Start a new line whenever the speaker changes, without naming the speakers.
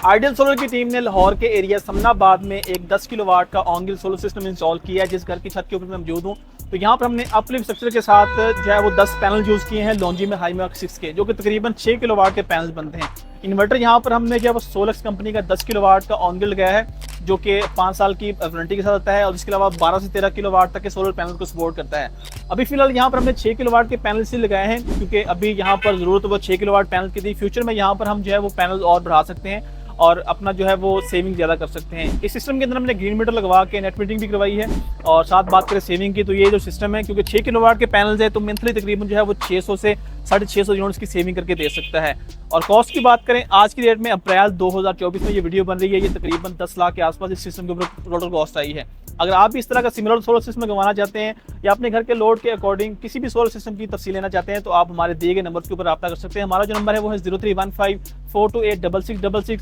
Ideal solar की team ने लाहौर के एरिया समनाबाद में एक 10 किलोवाट का on grid solar system install किया है। जिस घर की छत के ऊपर मैं मौजूद हूँ, तो यहाँ पर हमने अपलिफ्ट स्ट्रक्चर के साथ जो है वो 10 पैनल यूज़ किए हैं लॉन्जी में हाईमार्क 6 के, जो कि तकरीबन 6 किलोवाट के पैनल बनते हैं। इन्वर्टर यहाँ पर हमने जो है वो सोलक्स कंपनी का 10 किलोवाट का ऑन ग्रिड लगाया है, जो कि 5 साल की वारंटी के साथ आता है और इसके अलावा 12 से 13 किलोवाट तक के सोलर पैनल को सपोर्ट करता है। अभी फिलहाल यहाँ पर हमने 6 किलोवाट के पैनल से लगाए हैं, क्योंकि अभी यहाँ पर ज़रूरत वो 6 किलोवाट पैनल की थी। फ्यूचर में यहाँ पर हम जो है वो पैनल और बढ़ा सकते हैं और अपना जो है वो सेविंग ज़्यादा कर सकते हैं। इस सिस्टम के अंदर हमने ग्रीन मीटर लगवा के नेट मीटिंग भी करवाई है। और साथ बात करें सेविंग की, तो ये जो सिस्टम है, क्योंकि 6 किलोवाट के पैनल्स है, तो मंथली तकरीबन जो है वो 600 से 650 यूनिट्स की सेविंग करके दे सकता है। और कॉस्ट की बात करें आज की डेट में, अप्रैल 2024 में ये वीडियो बन रही है, ये तकरीबन 10 लाख के आसपास इस सिस्टम के ऊपर टोटल कॉस्ट आई है। अगर आप भी इस तरह का सिमिलर सोलर सिस्टम लगवाना चाहते हैं या अपने घर के लोड के अकॉर्डिंग किसी भी सोलर सिस्टम की तफसील लेना चाहते हैं, तो आप हमारे दिए गए नंबर के ऊपर रब्ता कर सकते हैं। हमारा जो नंबर है वो है 0315 428 6666।